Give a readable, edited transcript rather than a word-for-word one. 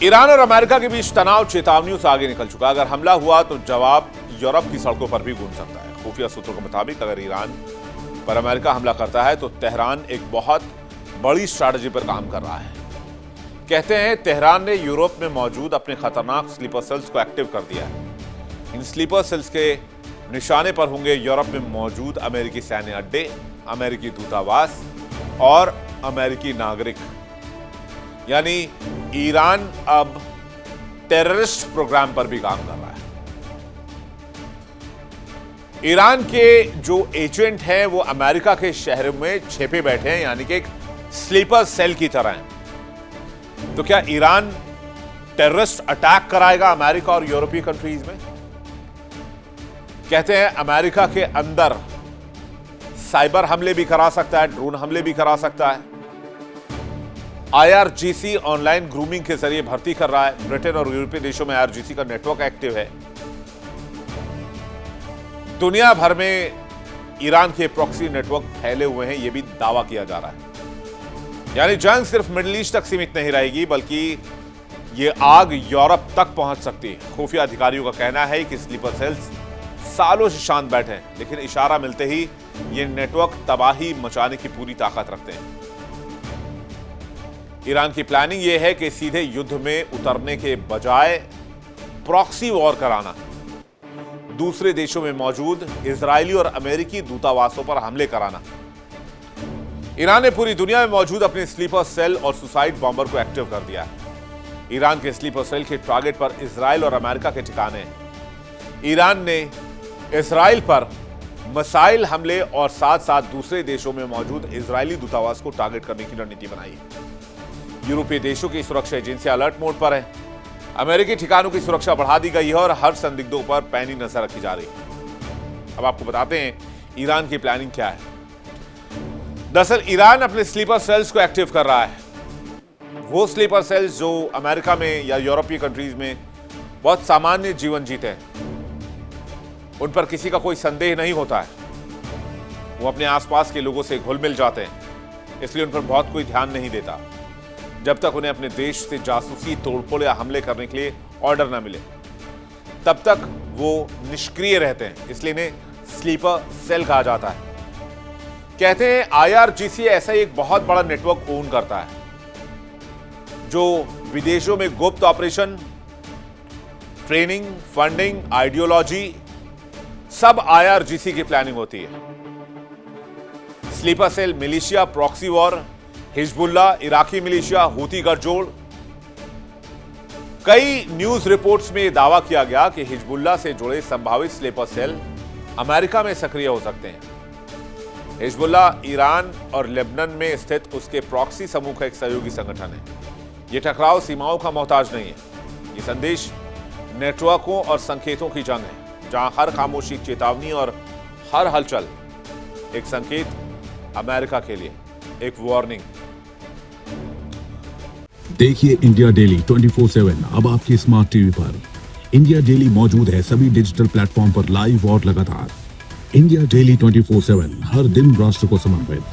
Iran और America के बीच तनाव चेतावनियों से आगे निकल चुका। अगर हमला हुआ तो जवाब यूरोप की सड़कों पर भी गूंज सकता है। खुफिया सूत्रों के मुताबिक अगर ईरान पर अमेरिका हमला करता है तो तेहरान एक बहुत बड़ी स्ट्रैटेजी पर काम कर रहा है। कहते हैं तेहरान ने यूरोप में मौजूद अपने खतरनाक स्लीपर सेल्स को एक्टिव कर दिया है। इन स्लीपर सेल्स के निशाने पर होंगे यूरोप में मौजूद अमेरिकी सैन्य अड्डे, अमेरिकी दूतावास और अमेरिकी नागरिक। यानी ईरान अब टेररिस्ट प्रोग्राम पर भी काम कर रहा है। ईरान के जो एजेंट हैं वो अमेरिका के शहरों में छिपे बैठे हैं, यानी कि एक स्लीपर सेल की तरह हैं। तो क्या ईरान टेररिस्ट अटैक कराएगा अमेरिका और यूरोपीय कंट्रीज में? कहते हैं अमेरिका के अंदर साइबर हमले भी करा सकता है, ड्रोन हमले भी करा सकता है। IRGC ऑनलाइन ग्रूमिंग के जरिए भर्ती कर रहा है। ब्रिटेन और यूरोपीय देशों में IRGC का नेटवर्क एक्टिव है। दुनिया भर में ईरान के प्रॉक्सी नेटवर्क फैले हुए हैं, यह भी दावा किया जा रहा है। यानी जंग सिर्फ मिडिल ईस्ट तक सीमित नहीं रहेगी, बल्कि यह आग यूरोप तक पहुंच सकती है। खुफिया अधिकारियों का कहना है कि स्लीपर सेल्स सालों से शांत बैठे हैं, लेकिन इशारा मिलते ही यह नेटवर्क तबाही मचाने की पूरी ताकत रखते हैं। ईरान की प्लानिंग यह है कि सीधे युद्ध में उतरने के बजाय प्रॉक्सी वॉर कराना, दूसरे देशों में मौजूद इजरायली और अमेरिकी दूतावासों पर हमले कराना। ईरान ने पूरी दुनिया में मौजूद अपने स्लीपर सेल और सुसाइड बॉम्बर को एक्टिव कर दिया है। ईरान के स्लीपर सेल के टारगेट पर इजराइल और अमेरिका के ठिकाने हैं। ईरान ने इजराइल पर मिसाइल हमले और साथ साथ दूसरे देशों में मौजूद इजरायली दूतावास को टारगेट करने की रणनीति बनाई है। यूरोपीय देशों की सुरक्षा एजेंसियां अलर्ट मोड पर है। अमेरिकी ठिकानों की सुरक्षा बढ़ा दी गई है और हर संदिग्धों पर पैनी नजर रखी जा रही है। अब आपको बताते हैं ईरान की प्लानिंग क्या है। दरअसल ईरान अपने स्लीपर सेल्स को एक्टिव कर रहा है। वो स्लीपर सेल्स जो अमेरिका में या यूरोपीय कंट्रीज में बहुत सामान्य जीवन जीते हैं, उन पर किसी का कोई संदेह नहीं होता है। वो अपने आसपास के लोगों से घुल मिल जाते हैं, इसलिए उन पर बहुत कोई ध्यान नहीं देता जब तक उन्हें अपने देश से जासूसी, तोड़फोड़ या हमले करने के लिए ऑर्डर ना मिले। तब तक वो निष्क्रिय रहते हैं, इसलिए इन्हें स्लीपर सेल कहा जाता है। कहते हैं IRGC ऐसा एक बहुत बड़ा नेटवर्क ओन करता है जो विदेशों में गुप्त ऑपरेशन, ट्रेनिंग, फंडिंग, आइडियोलॉजी सब IRGC की प्लानिंग होती है। Sleeper cell militia, proxy war, Hezbollah, Iraqi militia, Houthi गठजोड़। कई न्यूज रिपोर्ट्स में यह दावा किया गया कि हिजबुल्ला से जुड़े संभावित स्लीपर सेल अमेरिका में सक्रिय हो सकते हैं। हिजबुल्ला ईरान और लेबनान में स्थित उसके प्रॉक्सी समूह का एक सहयोगी संगठन है। यह टकराव सीमाओं का मोहताज नहीं है। यह संदेश नेटवर्कों और संकेतों की जंग है, जहां हर खामोशी चेतावनी और हर हलचल एक संकेत अमेरिका के लिए, एक वार्निंग। देखिए इंडिया डेली 24/7 अब आपकी स्मार्ट टीवी पर। इंडिया डेली मौजूद है सभी डिजिटल प्लेटफॉर्म पर लाइव और लगातार। इंडिया डेली 24/7 हर दिन राष्ट्र को समर्पित।